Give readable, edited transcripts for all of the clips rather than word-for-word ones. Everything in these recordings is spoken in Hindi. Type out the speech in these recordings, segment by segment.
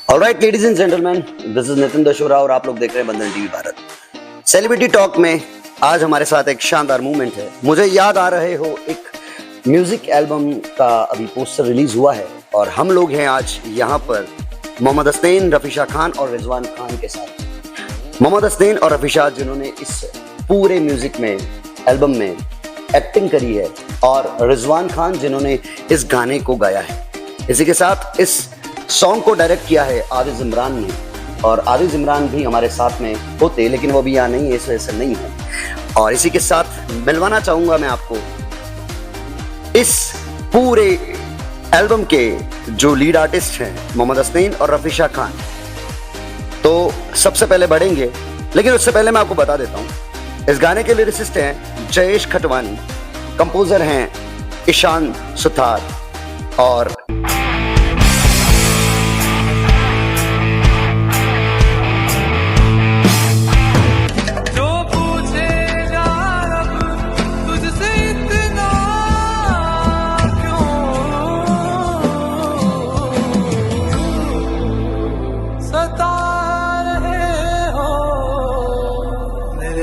Alright ladies and gentleman, this is Nitin Dashora और आप लोग देख रहे हैं बंधन टीवी भारत। सेलिब्रिटी टॉक में आज हमारे साथ एक शानदार मूवमेंट है। मुझे याद आ रहे हो, एक म्यूजिक एल्बम का अभी पोस्टर रिलीज हुआ है और हम लोग हैं आज यहाँ पर मोहम्मद हसनैन, रफीशा खान और रिजवान खान के साथ। मोहम्मद हसनैन और रफीशा जिन्होंने इस पूरे म्यूजिक में, एल्बम में एक्टिंग करी है, और रिजवान खान जिन्होंने इस गाने को गाया है। इसी के साथ इस सॉन्ग को डायरेक्ट किया है आदिज इमरान ने, और आदिज इमरान भी हमारे साथ में होते लेकिन वो भी यहाँ नहीं है, इस वजह से नहीं है। और इसी के साथ मिलवाना चाहूंगा मैं आपको इस पूरे एल्बम के जो लीड आर्टिस्ट हैं, मोहम्मद हसनैन और रफीशा खान। तो सबसे पहले बढ़ेंगे, लेकिन उससे पहले मैं आपको बता देता हूँ इस गाने के लिरिसिस्ट हैं जयेश खटवानी, कंपोजर हैं ईशान सुथार, और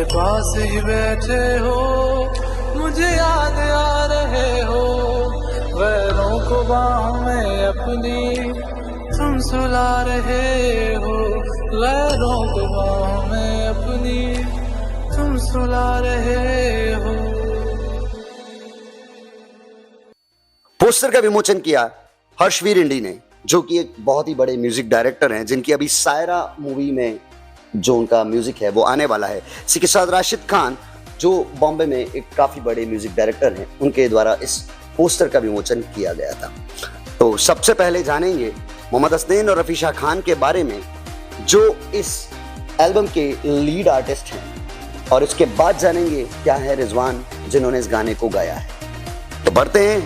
पास ही बैठे हो, मुझे याद आ रहे हो, गैरों को बाहों में अपनी तुम सुला रहे हो, गैरों को बाहों में अपनी तुम सुला रहे हो। पोस्टर का विमोचन किया हर्षवीर इंडी ने, जो कि एक बहुत ही बड़े म्यूजिक डायरेक्टर हैं, जिनकी अभी सायरा मूवी में जो उनका म्यूजिक है वो आने वाला है। इसी के साथ राशिद खान, जो बॉम्बे में एक काफी बड़े म्यूजिक डायरेक्टर हैं, उनके द्वारा इस पोस्टर का विमोचन किया गया था। तो सबसे पहले जानेंगे मोहम्मद हसनैन और रफीशा खान के बारे में, जो इस एल्बम के लीड आर्टिस्ट हैं, और इसके बाद जानेंगे क्या है रिजवान जिन्होंने इस गाने को गाया है। तो बढ़ते हैं,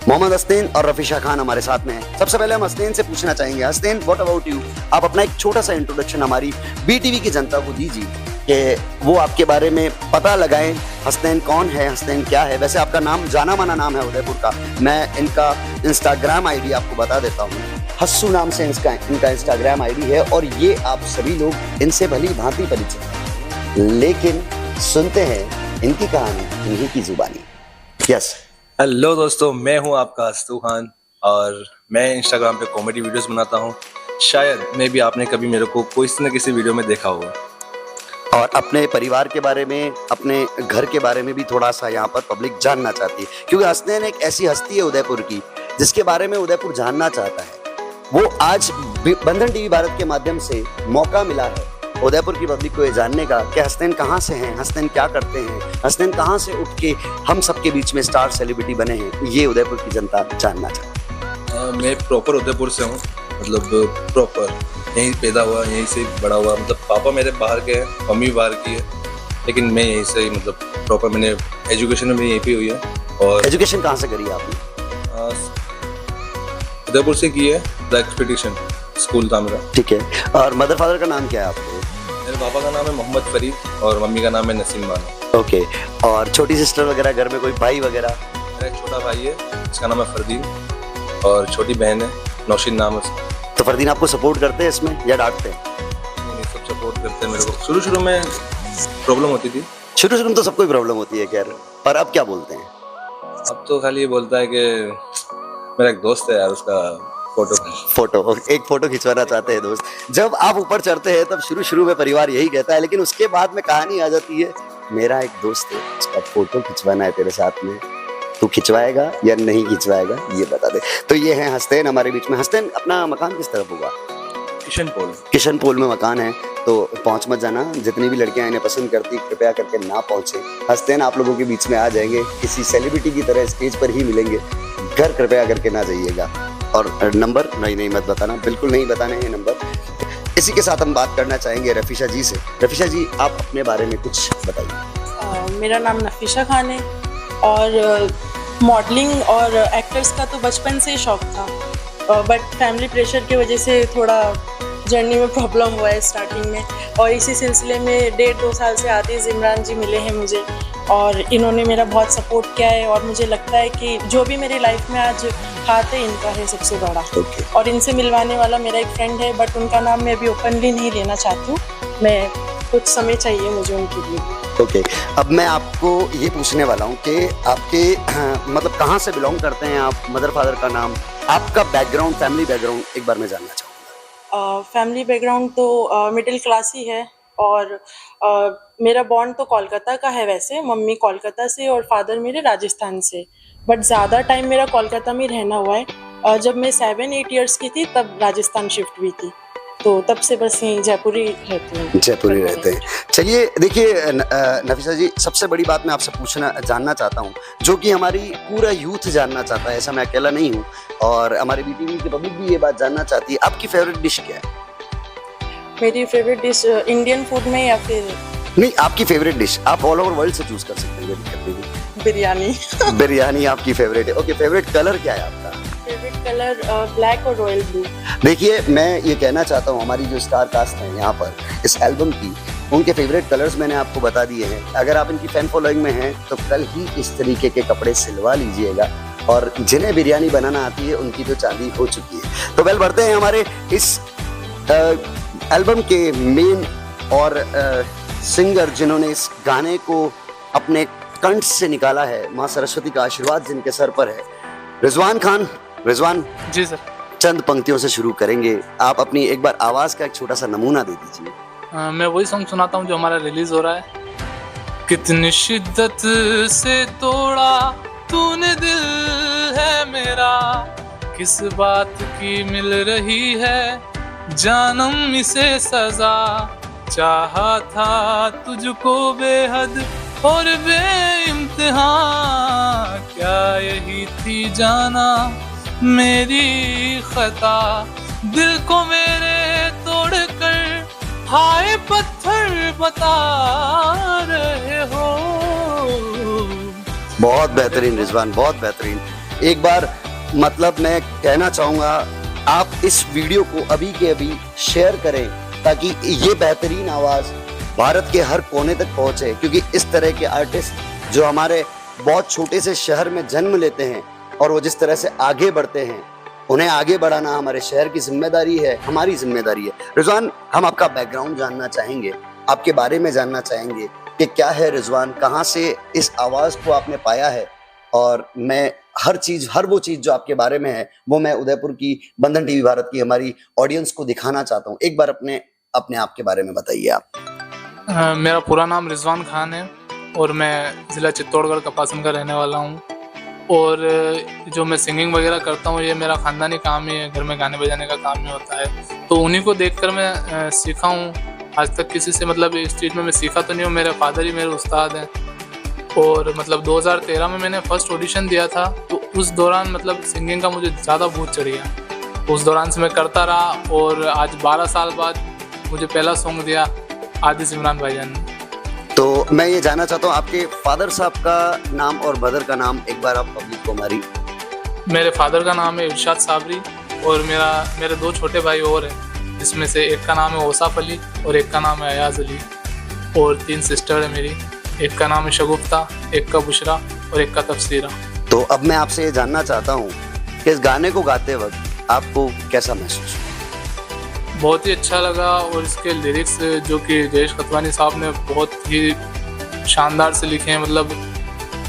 मोहम्मद हसनैन और रफीशा खान हमारे साथ में हैं। सबसे पहले हम हसनैन से पूछना चाहेंगे, हसनैन व्हाट अबाउट यू? आप अपना एक छोटा सा इंट्रोडक्शन हमारी बीटीवी की जनता को दीजिए कि वो आपके बारे में पता लगाएं। हसनैन कौन है, हसनैन क्या है? वैसे आपका नाम जाना माना नाम है उदयपुर का। मैं इनका इंस्टाग्राम आईडी आपको बता देता हूँ, हस्सू नाम से इनका इंस्टाग्राम आईडी है, और ये आप सभी लोग इनसे भली भांति परिचित हैं, लेकिन सुनते हैं इनकी कहानी इन्हीं की जुबानी। यस। हेलो दोस्तों, मैं हूं आपका हस्तू खान और मैं इंस्टाग्राम पे कॉमेडी वीडियोस बनाता हूं। शायद मे भी आपने कभी मेरे को किसी न किसी वीडियो में देखा होगा। और अपने परिवार के बारे में, अपने घर के बारे में भी थोड़ा सा यहाँ पर पब्लिक जानना चाहती है, क्योंकि हसनैन एक ऐसी हस्ती है उदयपुर की जिसके बारे में उदयपुर जानना चाहता है। वो आज बंधन टीवी भारत के माध्यम से मौका मिला है उदयपुर की पब्लिक को ये जानने का कि हसनैन कहाँ से हैं, हसनैन क्या करते हैं, हसनैन कहाँ से उठ के हम सबके बीच में स्टार सेलिब्रिटी बने हैं। ये उदयपुर की जनता जानना चाहती है। मैं प्रॉपर उदयपुर से हूँ, मतलब प्रॉपर यहीं पैदा हुआ, यहीं से बड़ा हुआ। मतलब पापा मेरे बाहर के हैं, मम्मी बाहर की है, लेकिन मैं यहीं से ही, मतलब प्रॉपर मैंने एजुकेशन में यहीं पे हुई है। और एजुकेशन कहाँ से करी आपने? उदयपुर से की है, द एक्सपेडिशन स्कूल था मेरा। ठीक है। और मदर फादर का नाम क्या है आपको? मेरे पापा का नाम है मोहम्मद फरीद और मम्मी का नाम है नसीम बानो। ओके। और छोटी सिस्टर वगैरह, घर में कोई भाई वगैरह? मेरा एक छोटा भाई है, इसका नाम है फरदीन, और छोटी बहन है नौशीन नाम है उसका। तो फरदीन आपको सपोर्ट करते हैं इसमें या डांटते हैं? नहीं, सब सपोर्ट करते हैं मेरे को। शुरू में प्रॉब्लम होती थी। शुरू में तो सबको प्रॉब्लम होती है खैर, पर अब क्या बोलते हैं? अब तो खाली ये बोलता है कि मेरा एक दोस्त है यार, उसका एक फोटो खिंचवाना चाहते हैं दोस्त। जब आप ऊपर चढ़ते हैं तब शुरू में परिवार यही कहता है, लेकिन उसके बाद में कहानी आ जाती है, मेरा एक दोस्त है, उसका फोटो खिंचवाना है तेरे साथ में, तू खिंचवाएगा या नहीं खिंचवाएगा ये बता दे। तो ये है हसनैन हमारे बीच में। हसनैन, अपना मकान किस तरफ होगा? किशनपोल में मकान है, तो पहुंच मत जाना। जितनी भी लड़कियां इन्हें पसंद करती, कृपया करके ना पहुंचे। हसनैन आप लोगों के बीच में आ जाएंगे, किसी सेलिब्रिटी की तरह स्टेज पर ही मिलेंगे। घर कृपया करके ना जाइएगा। और नंबर नहीं मत बताना, बिल्कुल नहीं बताने हैं नंबर। इसी के साथ हम बात करना चाहेंगे रफीशा जी से। रफीशा जी, आप अपने बारे में कुछ बताइए। मेरा नाम नफीशा खान है, और मॉडलिंग और एक्टर्स का तो बचपन से ही शौक था, बट फैमिली प्रेशर की वजह से थोड़ा जर्नी में प्रॉब्लम हुआ है स्टार्टिंग में, और इसी सिलसिले में 1.5-2 साल से आदिज इमरान जी मिले हैं मुझे, और इन्होंने मेरा बहुत सपोर्ट किया है और मुझे लगता है कि जो भी मेरी लाइफ में आज हाथ है इनका है सबसे बड़ा। ओके और इनसे मिलवाने वाला मेरा एक फ्रेंड है, बट उनका नाम मैं अभी ओपनली नहीं लेना चाहती हूँ, मैं कुछ समय चाहिए मुझे उनके लिए। ओके अब मैं आपको ये पूछने वाला हूँ कि आपके मतलब कहाँ से बिलोंग करते हैं आप, मदर फादर का नाम, आपका बैकग्राउंड, फैमिली बैकग्राउंड एक बार मैं जानना चाहूँगा। फैमिली बैकग्राउंड तो मिडिल क्लास ही है और मेरा बॉर्न तो कोलकाता का है, वैसे मम्मी कोलकाता से और फादर मेरे राजस्थान से, बट ज़्यादा टाइम मेरा कोलकाता में रहना हुआ है। जब मैं 7-8 इयर्स की थी तब राजस्थान शिफ्ट हुई थी, तो तब से बस यहीं जयपुर ही रहती हूँ। जयपुर ही रहते हैं। चलिए देखिए नफीसा जी, सबसे बड़ी बात मैं आपसे जानना चाहता हूँ, जो कि हमारी पूरा यूथ जानना चाहता है, ऐसा मैं अकेला नहीं हूँ और हमारे बीटीवी की पब्लिक भी ये बात जानना चाहती है, आपकी फेवरेट डिश क्या है? मेरी फेवरेट डिश इंडियन फूड में या फिर नहीं, आपकी फेवरेट डिश आप ऑल ओवर वर्ल्ड से चूज कर सकते हैं, कोई दिक्कत नहीं। बिरयानी। बिरयानी आपकी फेवरेट है। ओके, फेवरेट कलर क्या है आपका? फेवरेट कलर ब्लैक और रॉयल ब्लू। देखिए मैं ये कहना चाहता हूँ, हमारी जो स्टार कास्ट है यहाँ पर इस एल्बम की, उनके फेवरेट कलर्स मैंने आपको बता दिए हैं। अगर आप इनकी फैन फॉलोइंग में हैं तो कल ही इस तरीके के कपड़े सिलवा लीजिएगा, और जिन्हें बिरयानी बनाना आती है उनकी तो चांदी हो चुकी है। तो वेल, बढ़ते हैं हमारे इस एल्बम के मेन और सिंगर जिन्होंने इस गाने को अपने कंठ से निकाला है, माँ सरस्वती का आशीर्वाद जिनके सर पर है, रिजवान खान। रिजवान जी सर। चंद पंक्तियों से शुरू करेंगे, आप अपनी एक बार आवाज का एक छोटा सा नमूना दे दीजिए। मैं वही सॉन्ग सुनाता हूँ जो हमारा रिलीज हो रहा है। कितनी शिद्दत से तोड़ा तूने दिल है मेरा, किस बात की मिल रही है जानम इसे सजा, चाहा था तुझको बेहद और बेइम्तिहां, क्या यही थी जाना मेरी खता, दिल को मेरे तोड़ कर हाय पत्थर बता रहे हो। बहुत बेहतरीन रिजवान, बहुत बेहतरीन। एक बार मतलब मैं कहना चाहूंगा आप इस वीडियो को अभी के अभी शेयर करें ताकि ये बेहतरीन आवाज भारत के हर कोने तक पहुंचे, क्योंकि इस तरह के आर्टिस्ट जो हमारे बहुत छोटे से शहर में जन्म लेते हैं और वो जिस तरह से आगे बढ़ते हैं, उन्हें आगे बढ़ाना हमारे शहर की जिम्मेदारी है, हमारी जिम्मेदारी है। रिजवान, हम आपका बैकग्राउंड जानना चाहेंगे, आपके बारे में जानना चाहेंगे कि क्या है रिजवान, कहाँ से इस आवाज़ को आपने पाया है, और मैं हर वो चीज़ जो आपके बारे में है वो मैं उदयपुर की बंधन टीवी भारत की हमारी ऑडियंस को दिखाना चाहता हूँ। एक बार अपने आप के बारे में बताइए आप। मेरा पूरा नाम रिजवान खान है और मैं ज़िला चित्तौड़गढ़ कपासन का रहने वाला हूँ, और जो मैं सिंगिंग वगैरह करता हूँ ये मेरा ख़ानदानी काम ही है, घर में गाने बजाने का काम ही होता है, तो उन्हीं को देखकर मैं सीखा हूँ। आज तक किसी से मतलब इस चीज़ में मैं सीखा तो नहीं हूँ, मेरे फादर ही मेरे उस्ताद हैं। और मतलब 2013 में मैंने फर्स्ट ऑडिशन दिया था, तो उस दौरान मतलब सिंगिंग का मुझे ज़्यादा भूत चढ़ गया, उस दौरान से मैं करता रहा, और आज 12 साल बाद मुझे पहला सॉन्ग दिया आदि सिमरान भाईजान ने। तो मैं ये जानना चाहता हूँ आपके फादर साहब का नाम और मदर का नाम एक बार आप पब्लिक को हमारी। मेरे फादर का नाम है इरशाद साबरी, और मेरे 2 छोटे भाई और हैं, जिसमें से एक का नाम है औसाफ अली और एक का नाम है अयाज अली, और 3 सिस्टर है मेरी, एक का नाम है शगुफ्ता, एक का बुशरा और एक का तफसीरा। तो अब मैं आपसे ये जानना चाहता हूँ कि इस गाने को गाते वक्त आपको कैसा महसूस हुआ? बहुत ही अच्छा लगा, और इसके लिरिक्स जो कि जयेश खतवानी साहब ने बहुत ही शानदार से लिखे हैं, मतलब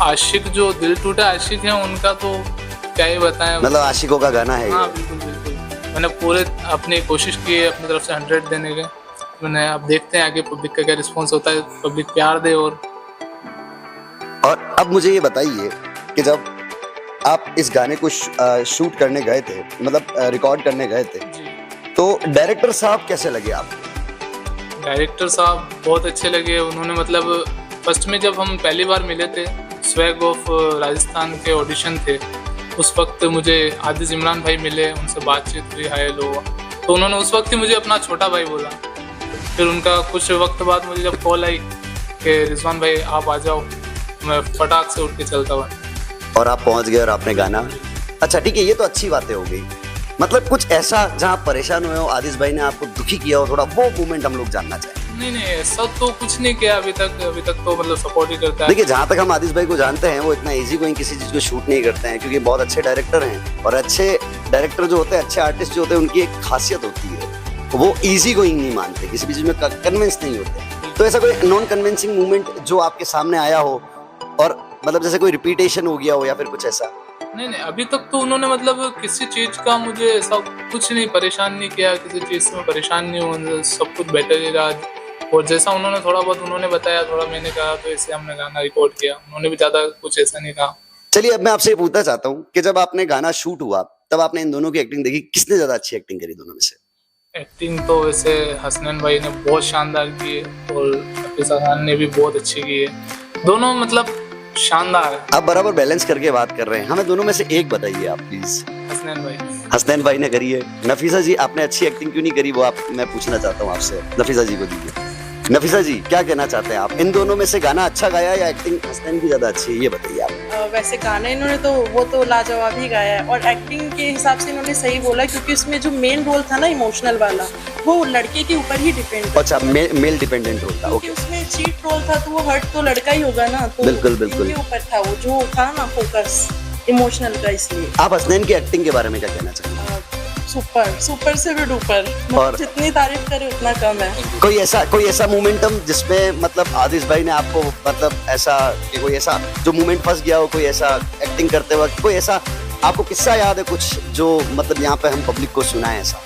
आशिक जो दिल टूटा आशिक है उनका तो क्या ही बताएं, मतलब आशिकों का गाना है। हाँ बिल्कुल बिल्कुल, मैंने पूरे अपनी कोशिश की है अपनी तरफ से 100 देने के। मैंने अब देखते हैं आगे पब्लिक का क्या रिस्पॉन्स होता है, पब्लिक प्यार दे। और अब मुझे ये बताइए कि जब आप इस गाने को शूट करने गए थे, मतलब रिकॉर्ड करने गए थे, तो डायरेक्टर साहब कैसे लगे आपको? डायरेक्टर साहब बहुत अच्छे लगे। उन्होंने मतलब फर्स्ट में जब हम पहली बार मिले थे, स्वैग ऑफ राजस्थान के ऑडिशन थे, उस वक्त मुझे आदि सिमरान भाई मिले, उनसे बातचीत हुई, हाय लो, तो उन्होंने उस वक्त ही मुझे अपना छोटा भाई बोला। फिर उनका कुछ वक्त बाद मुझे जब कॉल आई कि रिजवान भाई आप आ जाओ, मैं फटाक से उठ के चलता हुआ और आप पहुंच गए और आपने गाना। अच्छा ठीक है, ये तो अच्छी बातें हो गई। मतलब कुछ ऐसा जहां परेशान हुए हो, आदिश भाई ने आपको दुखी किया हो, थोड़ा वो मोमेंट हम लोग जानना चाहेंगे। नहीं ऐसा तो कुछ नहीं किया अभी तक तो मतलब सपोर्ट ही करता है। देखिए जहाँ तक हम आदिश भाई को जानते हैं वो इतना इजी गोइंग किसी चीज को शूट नहीं करते हैं, क्योंकि बहुत अच्छे डायरेक्टर हैं, और अच्छे डायरेक्टर जो होते हैं, अच्छे आर्टिस्ट जो होते हैं, उनकी एक खासियत होती है, वो इजी गोइंग नहीं मानते, किसी भी चीज में कन्विंस नहीं होते। तो ऐसा कोई नॉन कन्विंसिंग मूवमेंट जो आपके सामने आया हो, और मतलब जैसे कोई रिपीटेशन हो गया हो या फिर कुछ ऐसा? नहीं अभी तक तो उन्होंने मतलब किसी चीज का मुझे ऐसा कुछ नहीं परेशान नहीं किया, किसी चीज से मैं परेशान नहीं हूँ, सब कुछ बेटर ही रहा। और जैसा उन्होंने थोड़ा बहुत उन्होंने बताया, थोड़ा मैंने कहा, तो ऐसे हमने गाना रिकॉर्ड किया। उन्होंने भी ज्यादा कुछ ऐसा नहीं कहा। चलिए अब मैं आपसे ये पूछना चाहता हूँ कि जब आपने गाना शूट हुआ तब आपने इन दोनों की एक्टिंग देखी, किसने ज्यादा अच्छी एक्टिंग करी दोनों में से? एक्टिंग तो वैसे हसनैन भाई ने बहुत शानदार की है, और नफीसा खान ने भी बहुत अच्छी की है। दोनों मतलब शानदार है। आप बराबर बैलेंस करके बात कर रहे हैं, हमें दोनों में से एक बताइए आप प्लीज। हसनैन भाई ने करी है। नफीसा जी आपने अच्छी एक्टिंग क्यों नहीं करी, वो आप मैं पूछना चाहता हूँ आपसे। नफीसा जी को दीजिए। नफीसा जी क्या कहना चाहते हैं आप, इन दोनों में से गाना अच्छा गाया या एक्टिंग हसनैन की ज्यादा अच्छी है, ये बताइए आप। वैसे गाना इन्होंने तो वो तो लाजवाब ही गाया है, और एक्टिंग के हिसाब से इन्होंने सही बोला, क्योंकि उसमें जो मेन रोल था ना इमोशनल वाला, वो लड़के के ऊपर ही डिपेंड। अच्छा मेल डिपेंडेंट रोल था। ओके, उसमें चीट रोल था तो वो हर्ट तो लड़का ही होगा ना, तो बिल्कुल बिल्कुल इनके ऊपर था वो जो था ना फोकस इमोशनल का, इसलिए। आप हसनैन की एक्टिंग के बारे में क्या कहना चाहेंगे? सुपर से भी डुपर, और जितनी तारीफ करे उतना कम है। कोई ऐसा मोमेंटम जिसमें मतलब आदिश भाई ने आपको मतलब ऐसा कि कोई ऐसा जो मोमेंट फंस गया हो, कोई ऐसा एक्टिंग करते वक्त कोई ऐसा आपको किस्सा याद है कुछ जो मतलब यहाँ पे हम पब्लिक को सुनाए ऐसा?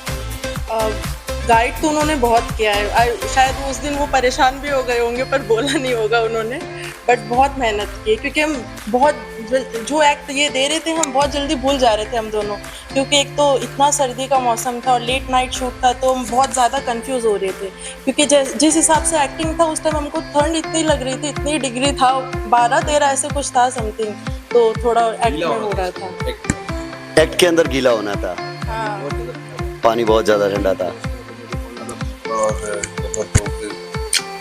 गाइड तो उन्होंने बहुत किया है, शायद उस दिन वो परेशान भी हो गए होंगे पर बोला नहीं होगा उन्होंने, बट बहुत मेहनत की, क्योंकि हम बहुत जो एक्ट ये दे रहे थे हम बहुत जल्दी भूल जा रहे थे हम दोनों, क्योंकि एक तो इतना सर्दी का मौसम था और लेट नाइट शूट था, तो हम बहुत ज़्यादा कंफ्यूज हो रहे थे, क्योंकि जिस हिसाब से एक्टिंग था उस टाइम हमको ठंड इतनी लग रही थी, इतनी डिग्री था 12-13 ऐसे कुछ था समथिंग, तो थोड़ा एक्ट में हो रहा था। एक्ट के अंदर गीला होना था। हाँ, पानी बहुत ज़्यादा ठंडा था और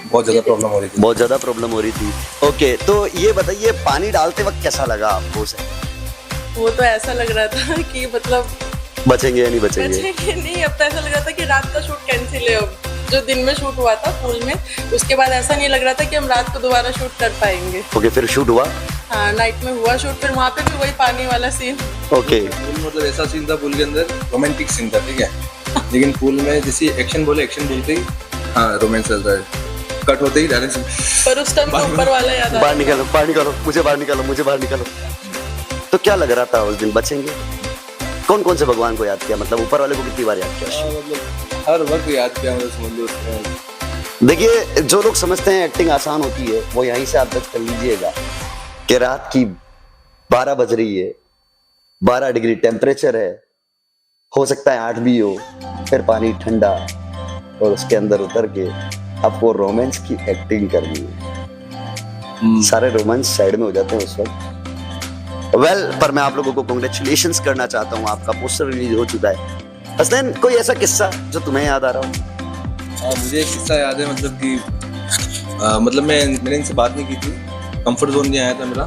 बहुत ज़्यादा प्रॉब्लम हो रही थी। ओके, तो ये बताइए पानी डालते वक्त कैसा लगा आपको उसे? वो तो ऐसा लग रहा था कि मतलब बचेंगे या नहीं बचेंगे नहीं, अब तो ऐसा लग रहा था कि रात का शूट कैंसिल है। अब जो दिन में शूट हुआ था पूल में, उसके बाद ऐसा नहीं लग रहा था कि हम रात को दोबारा शूट कर पाएंगे। ओके, फिर शूट हुआ? हाँ, नाइट में हुआ शूट, फिर वहाँ पे भी वही पानी वाला सीन। ओके, मतलब ऐसा सीन था पूल के अंदर, रोमांटिक सीन था, ठीक है, लेकिन पूल में जैसे एक्शन बोलते ही हाँ रोमांस चलता है, कट होते ही डायरेक्ट। पर उस टाइम ऊपर वाला याद आया, बाहर निकालो, मुझे बाहर निकालो। तो क्या लग रहा था उस दिन बचेंगे? कौन से भगवान को याद किया, मतलब ऊपर वाले को कितनी बार याद किया? मतलब हर वक्त याद किया, मतलब समझ लो उसमें। देखिए जो लोग समझते हैं एक्टिंग आसान होती है, वो यहीं से आप जज कर लीजिएगा कि रात की 12 बज रही है, 12 डिग्री टेम्परेचर है, हो सकता है 8 भी हो, फिर पानी ठंडा, और उसके अंदर उतर के आपको रोमांस की एक्टिंग करनी है। सारे रोमांस साइड में हो जाते हैं उस वक्त। पर मैं आप लोगों को कांग्रेचुलेशंस करना चाहता हूँ, आपका पोस्टर रिलीज हो चुका है। हसनैन, कोई ऐसा किस्सा जो तुम्हें याद आ रहा हो? मुझे एक किस्सा याद है, मतलब कि मतलब मैंने इनसे बात नहीं की थी, कंफर्ट जोन नहीं आया था मेरा,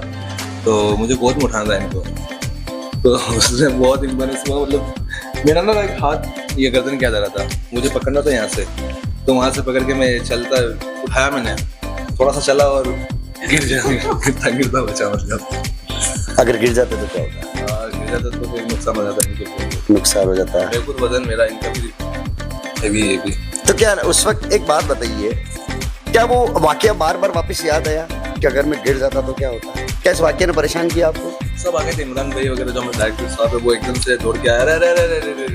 तो मुझे गोद में उठाना था इनको, तो उसने बहुत इम्बेरेस हुआ, मतलब मेरा ना एक हाथ ये गर्दन किया जा रहा था, मुझे पकड़ना था यहाँ से, तो वहाँ से पकड़ के मैं चलता उठाया, मैंने थोड़ा सा चला और गिरता बचा। मतलब अगर गिर जाते तो क्या होता? गिर जाता तो फिर नुकसान हो जाता है, नुकसान हो जाता है। बिल्कुल वजन मेरा इनका भी हेवी। तो क्या उस वक्त एक बात बताइए, क्या वो वाकया बार बार वापस याद आया कि अगर मैं गिर जाता तो क्या होता? क्या इस वाकये ने परेशान किया आपको? सब आगे थे, इमरान भाई वगैरह जो हमारे डायरेक्टर साहब है, वो एकदम से दौड़ के आया, अरे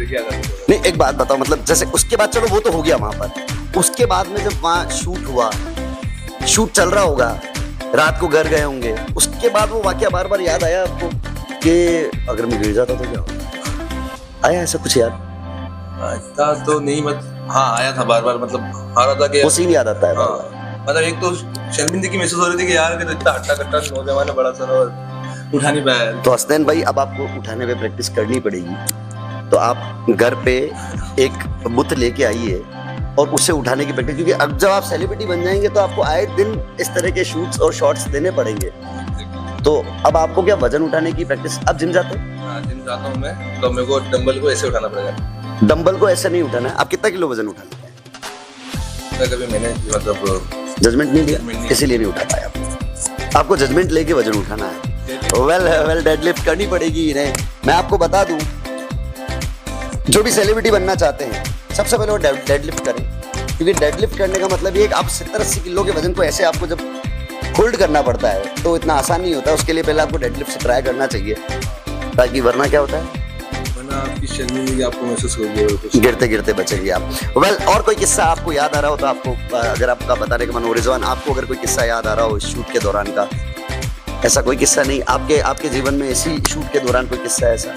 क्या कर रहे हो? नहीं, एक बात बताओ, मतलब जैसे उसके बाद चलो वो तो हो गया वहां पर, उसके बाद में जब वहाँ शूट हुआ, शूट चल रहा होगा, रात को घर गए होंगे, उसके बाद वो वाकया बार बार याद आया आपको कि अगर मैं गिर जाता तो क्या होता? आया ऐसा कुछ याद? था तो नहीं, हाँ आया था बार बार, मतलब आ रहा था कि वो सीन याद आता है। मतलब एक तो शर्मिंदगी महसूस हो रही थी कि यार इतना हट्टा कट्टा नौजवान है, बड़ा सा और उठा नहीं पाया। तो हसनैन भाई, अब आपको उठाने पे प्रैक्टिस करनी पड़ेगी, तो आप घर पे एक बुत लेके आइए और उससे उठाने की प्रैक्टिस, क्योंकि अब जब आप सेलिब्रिटी बन जाएंगे तो आपको आए दिन इस तरह के शूट्स और शॉट्स देने पड़ेंगे। तो अब आपको क्या वजन उठाने की प्रैक्टिस, अब जिम जाते हो? हाँ, जिम जाता हूँ मैं, तो मेरे को डंबल को ऐसे उठाना पड़ेगा। डंबल को ऐसे नहीं उठाना है। आप कितना किलो वजन उठा लेते हैं? तक अभी मैंने मतलब जजमेंट नहीं Judgment दिया, नहीं। इसीलिए नहीं उठा पाया आपको जजमेंट लेके वजन उठाना है। वेल डेडलिफ्ट करनी पड़ेगी इन्हें। मैं आपको बता दूं, जो भी सेलिब्रिटी बनना चाहते हैं सबसे पहले वो डेडलिफ्ट करें, क्योंकि डेडलिफ्ट करने का मतलब ये कि आप 70-80 किलो के वजन को ऐसे आपको जब होल्ड करना पड़ता है तो इतना आसान नहीं होता। उसके लिए पहले आपको डेडलिफ्ट से ट्राई करना चाहिए, ताकि वरना क्या होता है, वरना आपकी शर्मिंदगी आपको महसूस होगी और कुछ गिरते गिरते बचेंगे आप। वेल और कोई किस्सा आपको याद आ रहा हो तो आपको, अगर आपका बताने का मन हो, रिजवान आपको अगर कोई किस्सा याद आ रहा हो शूट के दौरान का, ऐसा कोई किस्सा नहीं आपके जीवन में ऐसी शूट के दौरान कोई किस्सा ऐसा?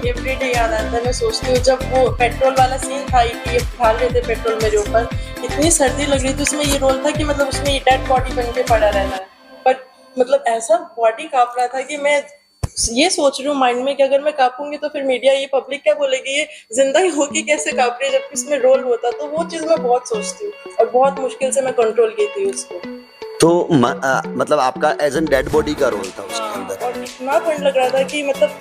एवरीडे याद आता है। मैं सोचती हूँ जब वो पेट्रोल वाला सीन था कि ये डाल रहे थे पेट्रोल मेरे ऊपर, इतनी सर्दी लग रही थी। उसमें ये रोल था कि मतलब उसमें ये डेड बॉडी बन के पड़ा रहना है, पर मतलब ऐसा बॉडी कांप रहा था कि मैं ये सोच रही हूँ माइंड में कि अगर मैं कांपूंगी तो फिर मीडिया, ये पब्लिक क्या बोलेगी, ये जिंदा ही होके कैसे कांप रही है, जबकि इसमें रोल होता। तो वो चीज मैं बहुत सोचती हूँ और बहुत मुश्किल से मैं कंट्रोल की थी उसको। तो मतलब आपका एज एन डेड बॉडी का रोल था उसके अंदर, और इतना ठंड लग रहा था कि मतलब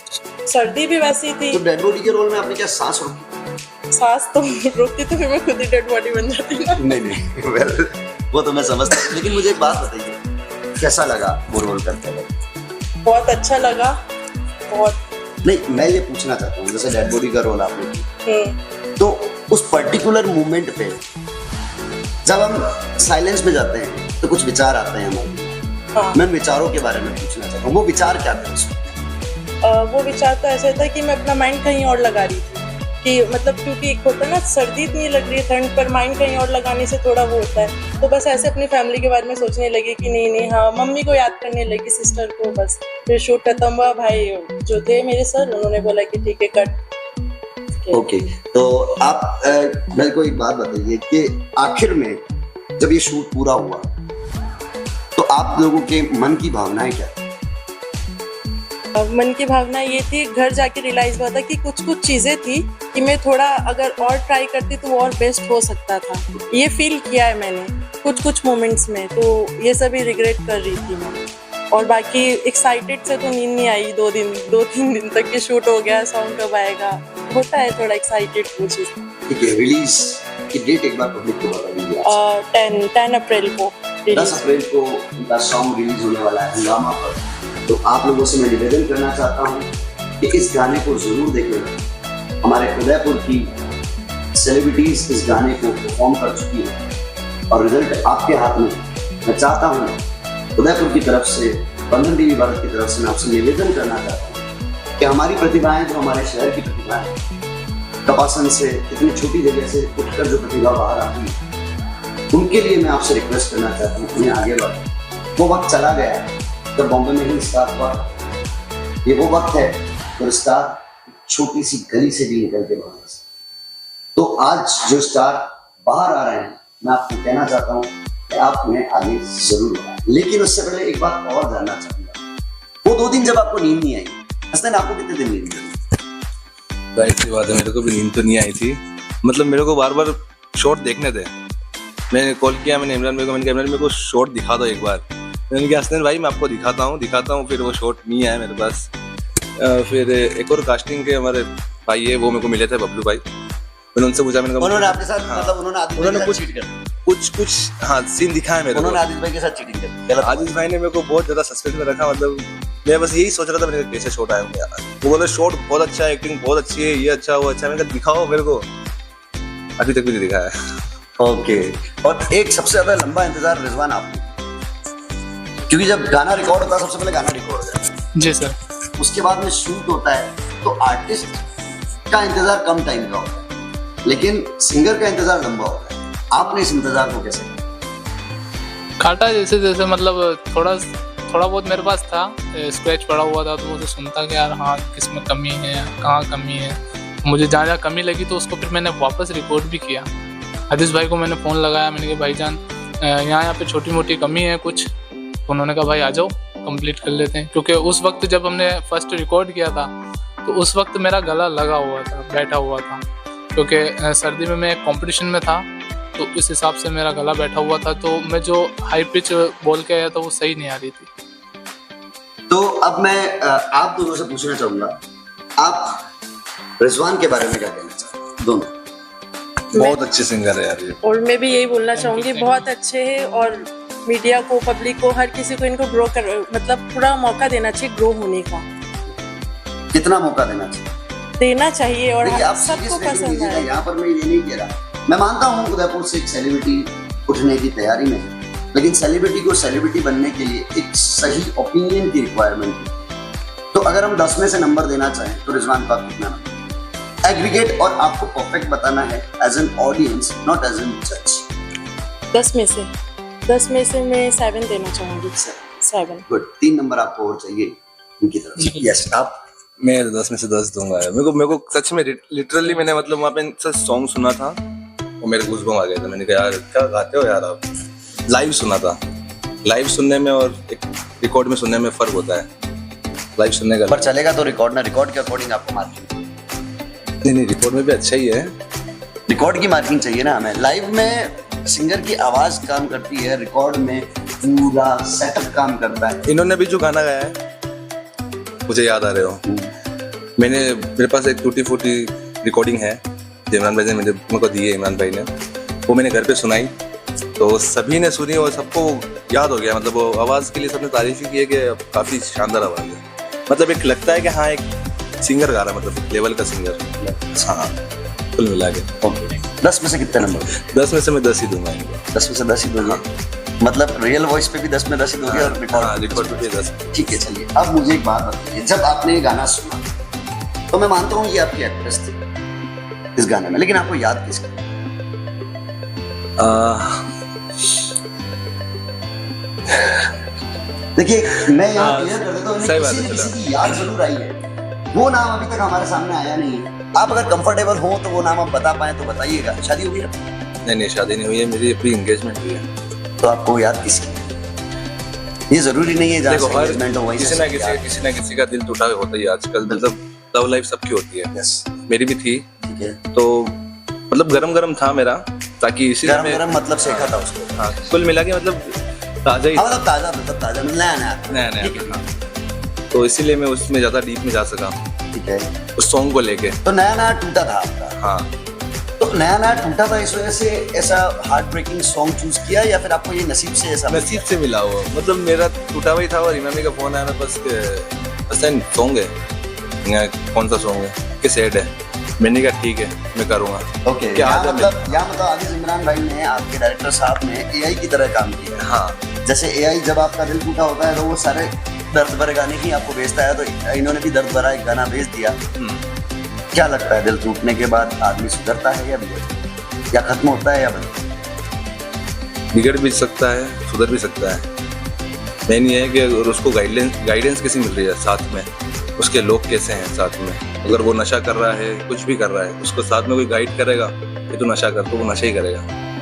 सर्दी भी वैसी थी। तो डेड बॉडी के रोल में आपने क्या सांस रोकी? सांस तो रुकती तो फिर मैं खुद ही डेड बॉडी बन जाती ना। नहीं वेल वो तो मैं समझता हूँ, लेकिन मुझे एक बात बताइए, कैसा लगा वो रोल करते हुए? बहुत अच्छा लगा, बहुत। नहीं मैं ये पूछना चाहता हूँ, जैसे डेड बॉडी का रोल आपने किया, तो उस पर्टिकुलर मोमेंट पे जब हम साइलेंस में जाते हैं तो कुछ विचार आते हैं हमारे। हाँ। मैं विचारों के बारे में पूछना चाहता हूँ, वो विचार क्या थे उसमें? वो विचार तो ऐसा था कि मैं अपना माइंड कहीं और लगा रही थी, कि मतलब क्योंकि एक होता है ना, सर्दी इतनी लग रही है, ठंड, पर माइंड कहीं और लगाने से थोड़ा वो होता है। तो बस ऐसे अपनी फैमिली के बारे में सोचने लगी कि नहीं, हाँ, मम्मी को याद करने लगी, सिस्टर को। बस फिर शूट खत्म हुआ, भाई जो थे मेरे सर, उन्होंने बोला कि ठीक है कट। ओके, तो आप मेरे को एक बात बताइए कि आखिर में जब ये शूट पूरा हुआ तो आप लोगों के मन की भावनाएं क्या थी? मन की भावना ये थी, घर जाके रियलाइज हुआ था कि कुछ कुछ चीजें थी कि मैं थोड़ा अगर और ट्राई करती तो वो और बेस्ट हो सकता था। ये फील किया है मैंने कुछ कुछ मोमेंट्स में, तो ये सभी रिग्रेट कर रही थी मैं। और बाकी एक्साइटेड से तो नींद नहीं आई 2-3 दिन तक कि शूट हो गया, सॉन्ग कब आएगा, होता है थोड़ा एक्साइटेड वो चीज। ठीक है, रिलीज की डेट एक बार पब्लिक को बता दीजिए। 10 अप्रैल को 10 अप्रैल को उनका सॉन्ग रिलीज होने वाला है हंगामा पर। तो आप लोगों से मैं निवेदन करना चाहता हूँ कि इस गाने को जरूर देखें। हमारे उदयपुर की सेलिब्रिटीज इस गाने को परफॉर्म कर चुकी है और रिजल्ट आपके हाथ में। मैं चाहता हूँ उदयपुर की तरफ से, बंधन टीवी भारत की तरफ से मैं आपसे निवेदन करना चाहता हूँ कि हमारी प्रतिभाएं, जो हमारे शहर की प्रतिभाएं, कपासन से इतनी छोटी जगह से उठकर जो प्रतिभा बाहर आती है, उनके लिए मैं आपसे रिक्वेस्ट करना चाहता हूँ उन्हें आगे बढ़ो। वो वक्त चला गया है जब बॉम्बे में ही स्टार हुआ, ये वो वक्त है जब स्टार छोटी सी गली से भी निकल के बाहर आ सकते। तो आज जो स्टार बाहर आ रहे हैं, मैं आपको कहना चाहता हूँ कि आप उन्हें आगे जरूर बढ़ाएं। लेकिन उससे पहले एक बात और जानना चाहूंगा, वो 2 दिन जब आपको नींद नहीं आई, हसन आपको कितने दिन नींद आई? जाहिर सी बात है, मेरे को भी नींद तो नहीं आई थी। मतलब मेरे को बार बार शॉट देखने थे। मैंने कॉल किया, मैंने इमरान भाई को, मैंने कहा इमरान मेरे को शॉट दिखा दो एक बार। मैंने कहा हसन भाई मैं आपको दिखाता हूँ। फिर वो शॉट नहीं आया मेरे पास। फिर एक और कास्टिंग के हमारे भाई है, वो मेरे को मिले थे, बबलू भाई। मैंने उनसे पूछा, मैंने कहा उन्होंने आपके साथ हाँ, मतलब उन्होंने कुछ कुछ हाँ सीन दिखाया मेरे को। उन्होंने आदित्य भाई के साथ चीटिंग कर। आदित्य भाई ने मेरे को बहुत ज्यादा सस्पेंस में रखा। मतलब मैं बस यही सोच रहा था, मैंने कहा कैसे शॉट आए होंगे यार। वो बोले शॉट बहुत अच्छा है, एक्टिंग बहुत अच्छी है, ये अच्छा वो अच्छा। मैंने कहा दिखाओ मेरे को, अभी तक भी नहीं दिखाया। ओके, और एक सबसे ज्यादा लंबा इंतजार रिजवान आपने, क्योंकि जब गाना रिकॉर्ड होता है सबसे पहले गाना रिकॉर्ड हो जाता है, जी सर। उसके बाद में शूट होता है, तो आर्टिस्ट का इंतजार कम टाइम का होता है लेकिन सिंगर का इंतजार लंबा होता है। आपने इस इंतजार को कैसे काटा? जैसे मतलब थोड़ा बहुत मेरे पास था, स्क्रैच पड़ा हुआ था, तो मुझे सुनता कि यार हाँ किस में कमी है, कहाँ कमी है। मुझे जहाँ कमी लगी तो उसको फिर मैंने वापस रिकॉर्ड भी किया। आदिश भाई को मैंने फ़ोन लगाया, मैंने कहा भाईजान यहाँ पे छोटी मोटी कमी है कुछ। उन्होंने कहा भाई आ जाओ कंप्लीट कर लेते हैं। क्योंकि उस वक्त जब हमने फर्स्ट रिकॉर्ड किया था तो उस वक्त मेरा गला लगा हुआ था, बैठा हुआ था, क्योंकि सर्दी में मैं कंपटीशन में था, तो इस हिसाब से मेरा गला बैठा हुआ था। तो मैं जो हाई पिच बोल के आया था वो सही नहीं आ रही थी। तो अब मैं आप दोनों से पूछना चाहूंगा, आप रिजवान के बारे में क्या कहना चाहते हैं दोनों? बहुत अच्छे सिंगर है यार ये। और मैं भी यही बोलना चाहूँगी, बहुत अच्छे हैं और मीडिया को, पब्लिक को, हर किसी को इनको ग्रो कर, मतलब पूरा मौका देना चाहिए ग्रो होने का। कितना मौका देना चाहिए? देना चाहिए और देखिए, आप सबको serious पसंद लीजिएगा, है। यहाँ पर मैं ये नहीं कह रहा, मैं मानता हूँ उदयपुर से एक सेलिब्रिटी उठने की तैयारी में है, लेकिन सेलिब्रिटी को सेलिब्रिटी बनने के लिए एक सही ओपिनियन की रिक्वायरमेंट है। तो अगर हम 10 में से नंबर देना चाहें तो रिजवान को आप कितना नंबर? एग्रीगेट और आपको परफेक्ट बताना है as an audience, not as an जज। 10 में से मैं 7 देना चाहूँगी। 7। गुड, 3 नंबर आपको और चाहिए उनकी तरफ से। यस, आप? मैं 10 में से 10 दूंगा यार। मेरे को सच में लिटरली मैंने मतलब वहाँ पे सच सॉन्ग सुना था और मेरे गूज़बम्स आ गए थे। मैंने कहा यार क्या गाते हो यार आप। लाइव सुना था, लाइव सुनने में और एक रिकॉर्ड में सुनने में फर्क होता है। लाइव सुनने का पर चलेगा तो रिकॉर्ड ना, रिकॉर्ड के अकॉर्डिंग आपको मार्किंग? नहीं, रिकॉर्ड में भी अच्छा ही है। रिकॉर्ड की मार्किंग चाहिए ना हमें। लाइव में सिंगर की आवाज काम करती है, रिकॉर्ड में पूरा सेटअप काम करता है। इन्होंने भी जो गाना गाया है मुझे याद आ रहे हो, मेरे पास एक टूटी फूटी रिकॉर्डिंग है इमरान भाई ने मेरे को दी है। इमरान भाई ने वो मैंने घर पे सुनाई तो सभी ने सुनी और सबको याद हो गया। मतलब वो आवाज़ के लिए सबने तारीफ ही की है कि काफ़ी शानदार आवाज़ है। मतलब एक लगता है कि हाँ एक सिंगर गा रहा है, मतलब एक लेवल का सिंगर। हाँ, कुल मिला के। ओके, 10 में से कितने नंबर? 10 में से मैं 10 ही दूंगा इनको। 10 में से 10 ही दूंगा। मतलब रियल वॉइस पे भी 10 में 10 ही दोगे और रिकॉर्ड पे भी 10। ठीक है, चलिए अब मुझे एक बात बताइए, जब आपने ये गाना सुना तो मैं मानता हूँ ये आपकी एक्ट्रेस थी इस गाने में, लेकिन आपको याद किसका? देखिए, मैं यहाँ क्लियर कर देता हूँ, सही बात किसी है, न किसी की याद जरूर आई है। वो नाम अभी तक हमारे सामने आया नहीं है। आप अगर कंफर्टेबल हो तो वो नाम आप बता पाए तो बताइएगा। शादी हो गई ना? नहीं, शादी नहीं हुई है मेरी, प्री एंगेजमेंट हुई है। तो आपको याद किसकी? ये जरूरी नहीं है जहाँ देखो, से हर engagement हो वहीं किसी से ना याद। किसी ना किसी का दिल टूटा होता ही आजकल। मतलब लव लाइफ सबकी होती है। यस, मेरी भी थी। ठीक है। तो मतलब गरम था मेरा, ताकि इसी गरम गरम मतलब सेका था उसको। हाँ, कुल मिला के मतलब ताजा ही हाँ, मतलब ताजा, मतलब ताजा, मतलब नया नया ठीक है। हाँ। तो इसीलिए मैं उसमें ज्यादा डीप में जा सका ठीक है। उस सॉन्ग को लेके। तो नया टूटा था आपका? हाँ, तो नया टूटा था, इस वजह से ऐसा हार्ट ब्रेकिंग सॉन्ग चूज किया या फिर आपको ये नसीब से ऐसा? नसीब से मिला वो। मतलब मेरा टूटा हुआ ही था और इमामी का फोन आया मेरे पास के हसन सॉन्ग है, कौन सा सॉन्ग है कि सैड है। मैंने कहा ठीक है मैं करूँगा। ओके, क्या यहाँ आदत है? मतलब आदिज इमरान भाई ने, आपके डायरेक्टर साहब ने एआई की तरह काम किया। हाँ, जैसे एआई जब आपका दिल टूटा होता है तो वो सारे दर्द भरे गाने ही आपको भेजता है, तो इन्होंने भी दर्द भरा एक गाना भेज दिया। क्या लगता है, दिल टूटने के बाद आदमी सुधरता है या बिगड़ता है, या खत्म होता है या बनता है? बिगड़ भी सकता है, सुधर भी सकता है। मेन ये है कि अगर उसको गाइडेंस कैसी मिल रही है साथ में, उसके लोग कैसे हैं साथ में। अगर वो नशा कर रहा है, कुछ भी कर रहा है, उसको साथ में कोई गाइड करेगा कि तू नशा कर, तो वो नशा ही करेगा।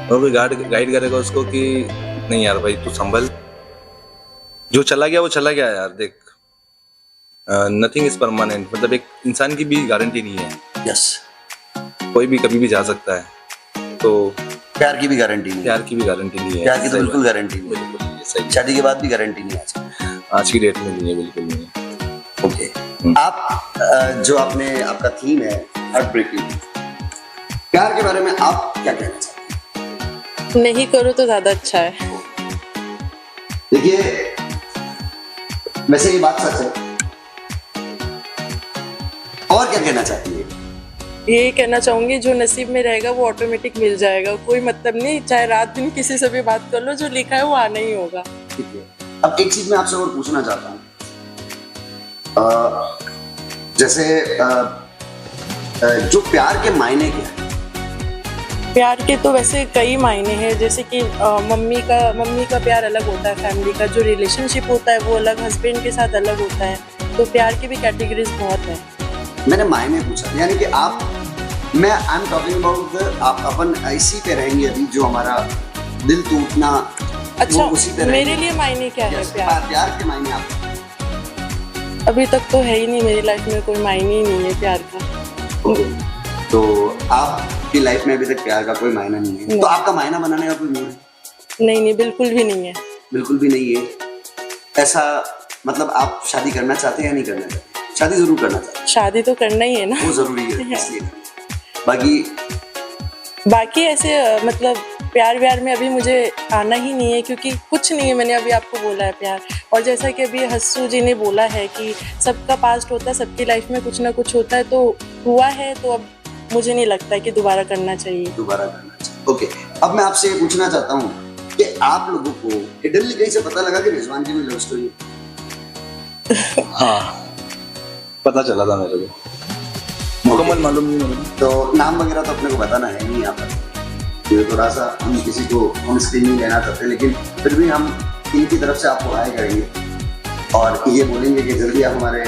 और कोई गाइड करेगा उसको कि नहीं यार भाई तू संभल, जो चला गया वो चला गया यार। देख, नथिंग इज परमानेंट। मतलब एक इंसान की भी गारंटी नहीं है। यस, कोई भी कभी भी जा सकता है। तो प्यार की भी गारंटी नहीं है। प्यार की भी गारंटी नहीं है। प्यार की तो सही बिल्कुल बात। गारंटी नहीं है। बिल्कुल नहीं है, सही। शादी के बाद भी गारंटी नहीं है आज की डेट में नहीं है, बिल्कुल नहीं है। ओके, आप जो आपका थीम है हार्ट ब्रेकिंग, प्यार के बारे में आप क्या कहना चाहते हैं? नहीं करो तो ज्यादा अच्छा है। देखिए, वैसे ये बात सच है। और क्या कहना चाहती है? ये कहना चाहूंगी, जो नसीब में रहेगा वो ऑटोमेटिक मिल जाएगा। कोई मतलब नहीं, चाहे रात दिन किसी से भी बात कर लो, जो लिखा है वो आना ही होगा। ठीक है। अब एक चीज मैं आपसे और पूछना चाहता हूँ, जैसे जो प्यार के मायने क्या है? प्यार के तो वैसे कई मायने हैं, जैसे कि मम्मी का प्यार अलग होता है, फैमिली का जो रिलेशनशिप होता है वो अलग, हस्बैंड के साथ अलग होता है। तो प्यार की भी कैटेगरीज बहुत है। मैंने मायने पूछा, यानी कि आई एम टॉकिंग अबाउट आप अपन इसी पे रहेंगे अभी, जो हमारा दिल टूटना, अच्छा, वो उसी पे मेरे लिए मायने क्या है प्यार? प्यार के मायने आप? अभी तक तो है ही नहीं, मेरी लाइफ में कोई मायने ही नहीं है प्यार का। तो आपकी लाइफ में अभी तक प्यार का कोई मायना नहीं है। तो आपका मायना बनाने का कोई मूड है? नहीं, बिल्कुल भी नहीं है। बिल्कुल भी नहीं है। ऐसा मतलब आप शादी करना चाहते हैं या नहीं करना चाहते? शादी जरूर करना चाहते हैं। शादी तो करना ही है ना। वो जरूरी है इसलिए। बाकी बाकी ऐसे मतलब प्यार व्यार में अभी मुझे आना ही नहीं है, क्योंकि कुछ नहीं है, मैंने अभी आपको बोला है प्यार। और जैसा कि अभी हस्सू जी ने बोला है कि सबका पास्ट होता है, सबकी लाइफ में कुछ ना कुछ होता है, तो हुआ है तो अब मुझे नहीं लगता है कि दोबारा करना चाहिए। दोबारा करना चाहिए। ओके, अब मैं आपसे ये पूछना चाहता हूँ कि आप लोगों को हिडनली कहीं से पता लगा कि रिजवान की भी लव स्टोरी है? हाँ, पता चला था मेरे को, मुकम्मल मालूम नहीं मेरे को। तो नाम वगैरह तो अपने को बताना है नहीं यहाँ पर, ये थोड़ा सा हम किसी को ऑन स्क्रीन नहीं लेना चाहते, लेकिन फिर भी हम इनकी तरफ से आपको हाय करेंगे और ये बोलेंगे कि जल्दी आप हमारे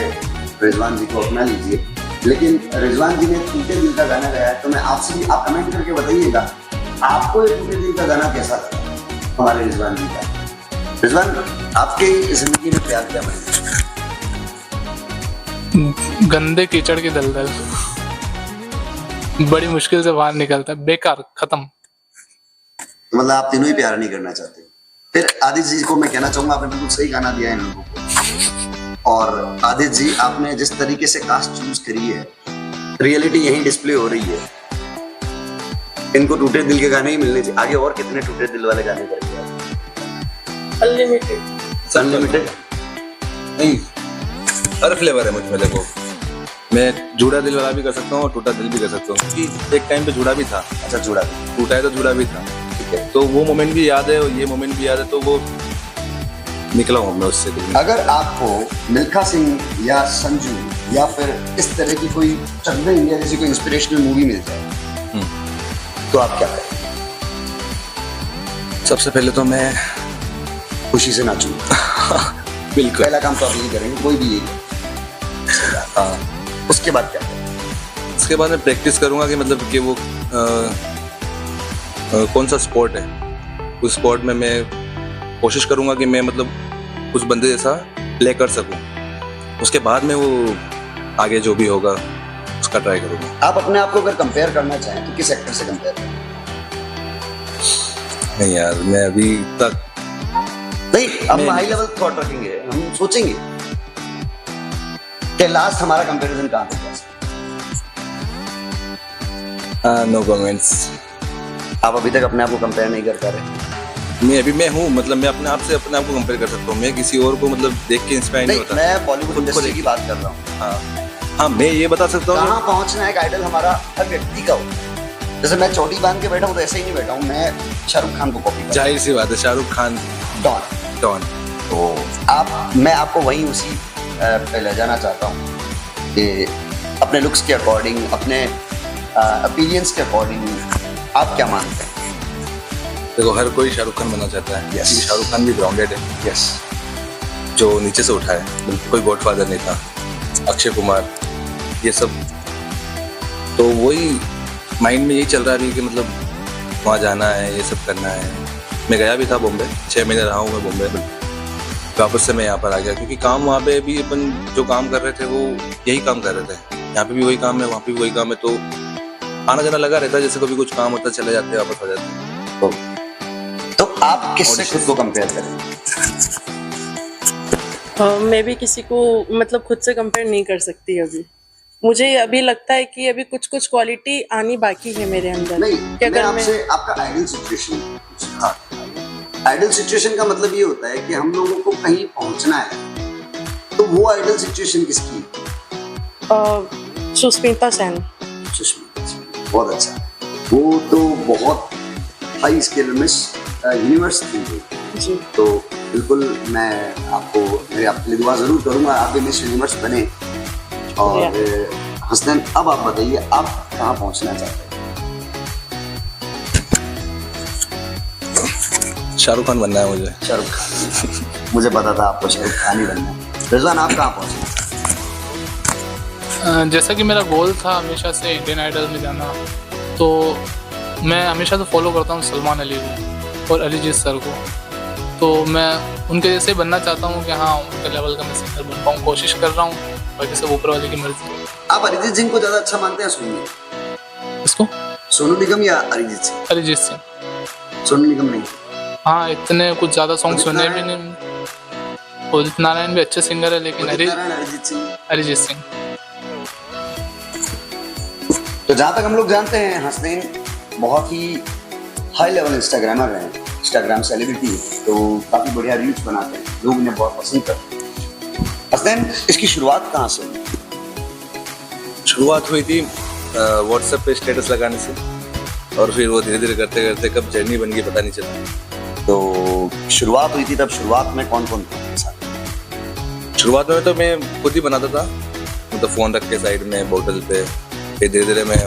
रिजवान जी को अपना लीजिए। लेकिन रिजवान जी ने टूटे दिल का गाना गाया है, तो मैं आपसे भी आप कमेंट करके बताइएगा आपको ये टूटे दिल का गाना कैसा लगा हमारे रिजवान जी का। रिजवान, आपके जिंदगी में प्यार क्या बने? गंदे कीचड़ की दलदल, बड़ी मुश्किल से बाहर निकलता है, बेकार, खत्म। तो मतलब आप तीनों ही प्यार नहीं करना चाहते। फिर आदित्य जी को मैं कहना चाहूंगा, आपने बिल्कुल सही गाना दिया है इन लोगों को। और आदित्य जी, आपने जिस तरीके से कास्ट चूज करी है, रियलिटी यही डिस्प्ले हो रही है। इनको टूटे दिल के गाने ही मिलने चाहिए। आगे और कितने टूटे दिल वाले गाने करेंगे आप? अनलिमिटेड नहीं, हर फ्लेवर है मुझ में। देखो, मैं जुड़ा दिल वाला भी कर सकता हूँ और टूटा दिल भी कर सकता हूँ, क्योंकि एक टाइम पे जुड़ा भी था। अच्छा, जुड़ा भी, टूटा है तो जुड़ा भी था, ठीक है। तो वो मोमेंट भी याद है और ये मोमेंट भी याद है, तो वो निकला हूँ मैं उससे। अगर आपको मिल्खा सिंह या संजू या फिर इस तरह की कोई चक दे इंडिया जैसी कोई इंस्पिरेशनल मूवी मिल जाए, तो आप क्या करें? सबसे पहले तो मैं खुशी से नाचूंगा। बिल्कुल, पहला काम तो आप यही करेंगे, कोई भी यही। हाँ। उसके बाद क्या करें? उसके बाद मैं प्रैक्टिस करूँगा कि मतलब कि वो कौन सा स्पोर्ट है, उस स्पोर्ट में मैं कोशिश करूँगा कि मैं मतलब उस बंदे जैसा प्ले कर सकूँ। उसके बाद में वो आगे जो भी होगा उसका ट्राई करूँगा। आप अपने आप को अगर कंपेयर करना चाहें तो किस एक्टर से कंपेयर करें? नहीं यार, मैं अभी तक नहीं, हम हाई लेवल थॉट रखेंगे, हम सोचेंगे कि लास्ट हमारा कंपैरिजन कहाँ पे था। No comments. आप अभी तक अपने आप को कंपेयर नहीं कर पा रहे? मैं अभी मैं हूँ, मतलब मैं अपने आप से अपने आप को कंपेयर कर सकता हूँ। मैं किसी और को मतलब देख के इंस्पायर नहीं होता। मैं बॉलीवुड इंडस्ट्री की बात कर रहा हूँ। हाँ, मैं ये बता सकता हूँ कहाँ पहुँचना है, एक आइडल हमारा हर व्यक्ति का होता है। जैसे मैं चोटी बांध के बैठा हूँ तो ऐसे ही नहीं बैठा हूँ, मैं शाहरुख खान को कॉपी। जाहिर सी बात है, शाहरुख खान, डॉन। तो मैं आपको वहीं उसी पे ले जाना चाहता हूँ कि अपने लुक्स के अकॉर्डिंग, अपने अपीयरेंस के अकॉर्डिंग आप क्या मानते हैं? देखो, हर कोई शाहरुख खान बनना चाहता है, Yes. क्योंकि शाहरुख खान भी ग्राउंडेड है। यस, जो नीचे से उठा है, कोई गॉडफादर नहीं था। अक्षय कुमार, ये सब, तो वही माइंड में यही चल रहा है कि मतलब वहाँ जाना है, ये सब करना है। मैं गया भी था बॉम्बे, 6 महीने रहा हूँ मैं बॉम्बे। वापस से मैं यहाँ पर आ गया, क्योंकि काम वहाँ पे भी अपन जो काम कर रहे थे वो यही काम कर रहे थे। यहाँ पे भी वही काम है, वहाँ पे भी वही काम है, तो आना जाना लगा रहता है। जैसे कभी कुछ काम होता है, चले जाते हैं, वापस आ जाते हैं। तो आप किससे खुद को कंपेयर करें? मैं भी किसी को मतलब खुद से कंपेयर नहीं कर सकती अभी। मुझे अभी लगता है कि अभी कुछ कुछ क्वालिटी आनी बाकी है मेरे अंदर। नहीं, कि मैं अगर आपसे आपका आइडियल सिचुएशन। हाँ, आइडियल सिचुएशन का मतलब ये होता है कि हम लोगों को कहीं पहुंचना है, तो वो आइडियल सिचुएशन किसकी? सुष्मिता सेन। सुष्मिता सेन, बहुत अच्छा। वो तो बहुत हाई स्केल मिस यूनिवर्स थी जी। तो बिल्कुल मैं आपको मेरे आपके लिए दुआ जरूर करूंगा, आप भी मिस यूनिवर्स बने। और हसनैन, अब आप बताइए, आप कहाँ पहुंचना चाहते हैं? शाहरुख खान बनना है मुझे। शाहरुख खान। मुझे पता था आपको शाहरुख खान ही बनना है। रिजवान, आप कहाँ पहुंचना? जैसा कि मेरा गोल था हमेशा से इंडियन आइडल में जाना, तो मैं हमेशा से फॉलो करता हूँ सलमान अली को और अरिजीत सर को। तो मैं उनके जैसे बनना चाहता हूँ कि हाँ, उनके लेवल का मैं सिंगर बन पाऊँ, कोशिश कर रहा हूँ, बाकी सब ऊपर वाले की मर्जी। आप अरिजीत सिंह को ज्यादा अच्छा मानते हैं सोनू? इसको सोनू निगम या अरिजीत सिंह? अरिजीत सिंह। सोनू निगम नहीं? हाँ, इतने कुछ ज़्यादा सॉन्ग सुने भी नहीं। उदित नारायण भी अच्छे सिंगर है, लेकिन अरिजीत सिंह। तो जहां तक हम लोग जानते हैं हसनैन, बहुत ही हाई लेवल इंस्टाग्रामर हैं, इंस्टाग्राम सेलिब्रिटी है, तो काफ़ी बढ़िया रील्स बनाते हैं, लोग इन्हें बहुत पसंद करते हैं। हसनैन, इसकी शुरुआत कहाँ से हुई? शुरुआत हुई थी व्हाट्सएप पे स्टेटस लगाने से, और फिर वो धीरे धीरे करते करते कब जर्नी बन गई पता नहीं चला। तो शुरुआत हुई थी, तब शुरुआत में कौन कौन था आपके साथ? शुरुआत में तो मैं खुद ही बनाता था, मतलब फ़ोन रख के साइड में बोतल पे। फिर धीरे धीरे मैं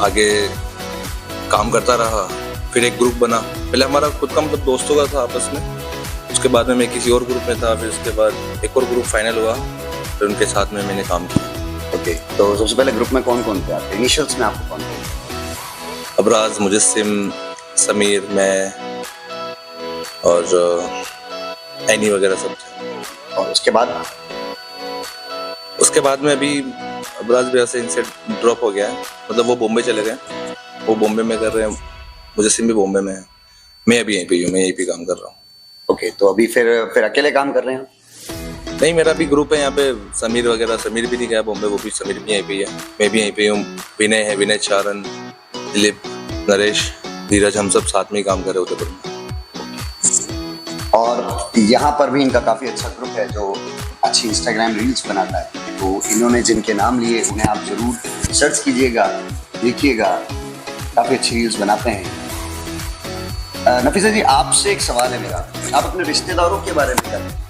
आगे काम करता रहा, फिर एक ग्रुप बना। पहले हमारा खुद का मतलब दोस्तों का था आपस में, उसके बाद में मैं किसी और ग्रुप में था, फिर उसके बाद एक और ग्रुप फाइनल हुआ, फिर उनके साथ में मैंने काम किया। ओके, तो सबसे पहले ग्रुप में कौन कौन थे आपके? इनिशियल्स में आपको कौन कौन? अबराज, मुजस्सिम, समीर, मैं और एनी वगैरह सब थे। और उसके बाद में अभी अबराज भी ऐसे इनसे ड्रॉप हो गया है, मतलब वो बॉम्बे चले गए, वो बॉम्बे में कर रहे हैं, मुजस्सिम भी बॉम्बे में है, मैं अभी यहीं पे हूँ, मैं यहीं पे काम कर रहा हूँ। ओके, तो अभी फिर अकेले काम कर रहे हैं? नहीं, मेरा भी ग्रुप है यहाँ पे, समीर वगैरह। समीर भी नहीं गया बॉम्बे, वो भी, समीर भी यहीं पे है, मैं भी यहीं पे हूँ। विनय है, विनय, चारण, दिलीप, नरेश, धीरज, हम सब साथ में ही काम कर रहे होते उदयपुर में। और यहाँ पर भी इनका काफ़ी अच्छा ग्रुप है जो अच्छी इंस्टाग्राम रील्स बनाता है, तो इन्होंने जिनके नाम लिए उन्हें आप जरूर सर्च कीजिएगा, देखिएगा, काफ़ी अच्छी रील्स बनाते हैं। नफीसा जी, आपसे एक सवाल है मेरा, आप अपने रिश्तेदारों के बारे में क्या कहते हैं?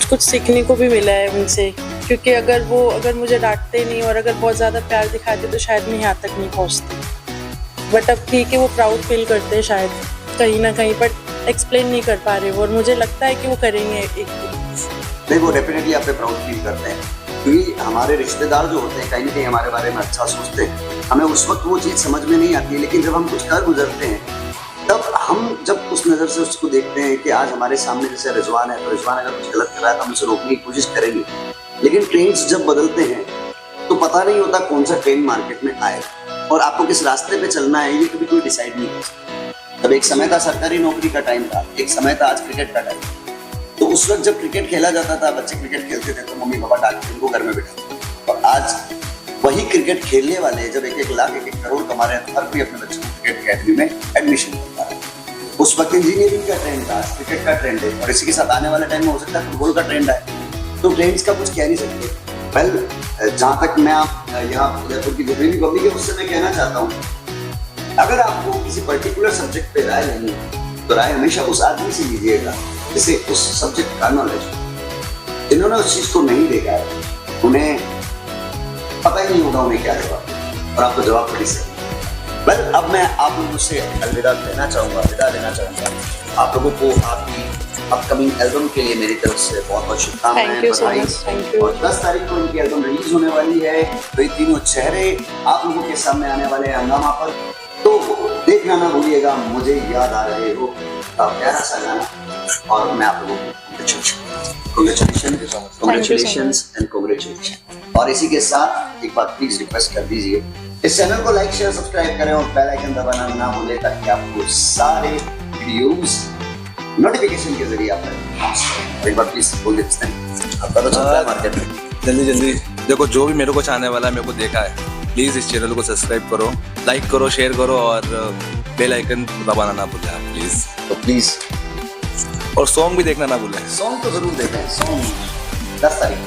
कुछ सीखने को भी मिला है उनसे, क्योंकि अगर मुझे डांटते नहीं और अगर बहुत ज़्यादा प्यार दिखाते तो शायद मैं यहाँ तक नहीं पहुँचती। बट अब ठीक है, वो प्राउड फील करते हैं शायद कहीं ना कहीं, बट एक्सप्लेन नहीं कर पा रहे वो, और मुझे लगता है कि वो करेंगे एक दिन। नहीं, वो डेफिनेटली आप पे प्राउड फील करते हैं, क्योंकि हमारे रिश्तेदार जो होते हैं कहीं ना कहीं हमारे बारे में अच्छा सोचते हैं। हमें उस वक्त वो चीज़ समझ में नहीं आती है, लेकिन जब हम कुछ कर गुजरते हैं तब हम जब उस नज़र से उसको देखते हैं कि आज हमारे सामने जैसे रिजवान है, तो रिजवान अगर कुछ गलत कर रहा है तो हम उसे रोकने की कोशिश करेंगे, लेकिन ट्रेंड्स जब बदलते हैं तो पता नहीं होता कौन सा ट्रेंड मार्केट में आएगा और आपको किस रास्ते पे चलना है, ये कभी कोई डिसाइड नहीं कर सकता। तब एक समय था सरकारी नौकरी का टाइम था, एक समय था आज क्रिकेट का टाइम। तो उस वक्त जब क्रिकेट खेला जाता था, बच्चे क्रिकेट खेलते थे तो मम्मी पापा डांटते उनको घर में बिठाते, और आज वही क्रिकेट खेलने वाले जब 1-1 लाख 1-1 करोड़ कमा रहे हैं तो हर कोई अपने बच्चों को क्रिकेट अकेडमी में एडमिशन करता है। उस वक्त इंजीनियरिंग का ट्रेंड था, क्रिकेट का ट्रेंड है, और इसी के साथ आने वाले टाइम में हो सकता है फुटबॉल का ट्रेंड है। तो ट्रेंड्स का कुछ कह नहीं सकते। वेल, जहाँ तक मैं यहाँ उदयपुर की जितनी भी पब्लिक है उससे मैं कहना चाहता हूँ, अगर आपको किसी पर्टिकुलर सब्जेक्ट पे राय लेनी है तो राय हमेशा उस आदमी से लीजिएगा जिसे उस सब्जेक्ट का नॉलेज हो। जिन्होंने उस चीज को नहीं देखा है उन्हें पता ही नहीं होगा उन्हें क्या जवाब, और आपको जवाब पड़ी से। वेल, अब मैं आप लोगों से अलविदा लेना चाहूँगा, विदा लेना चाहूँगा। आप लोगों को आपकी अपकमिंग एल्बम के लिए मेरी तरफ से बहुत बहुत शुभकामनाएं, बधाई। और 10 तारीख को इनकी एल्बम रिलीज होने वाली है, तो ये तीनों चेहरे आप लोगों के सामने आने वाले हैं हंगामा पर, तो देखना ना भूलिएगा। मुझे याद आ रहे हो का प्यारा सा गाना, और मैं आप लोगों को कांग्रेचुलेशंस एंड कांग्रेचुलेशन। और इसी के साथ एक बात प्लीज रिक्वेस्ट कर दीजिए, इस चैनल को लाइक शेयर सब्सक्राइब करें और बेल आइकन दबाना ना भूलें, ताकि आपको सारे वीडियोस नोटिफिकेशन के जरिए आप एक बार प्लीज बोल देते हैं। आपका तो चलता है मार्केट में, जल्दी देखो, जो भी मेरे को चाहने वाला है, मेरे को देखा है, प्लीज इस चैनल को सब्सक्राइब करो, लाइक करो, शेयर करो, और बेल आइकन दबाना ना भूलें आप प्लीज। तो प्लीज, और सॉन्ग भी देखना ना भूलें। सॉन्ग तो जरूर देखें। सॉन्ग 10 तारीख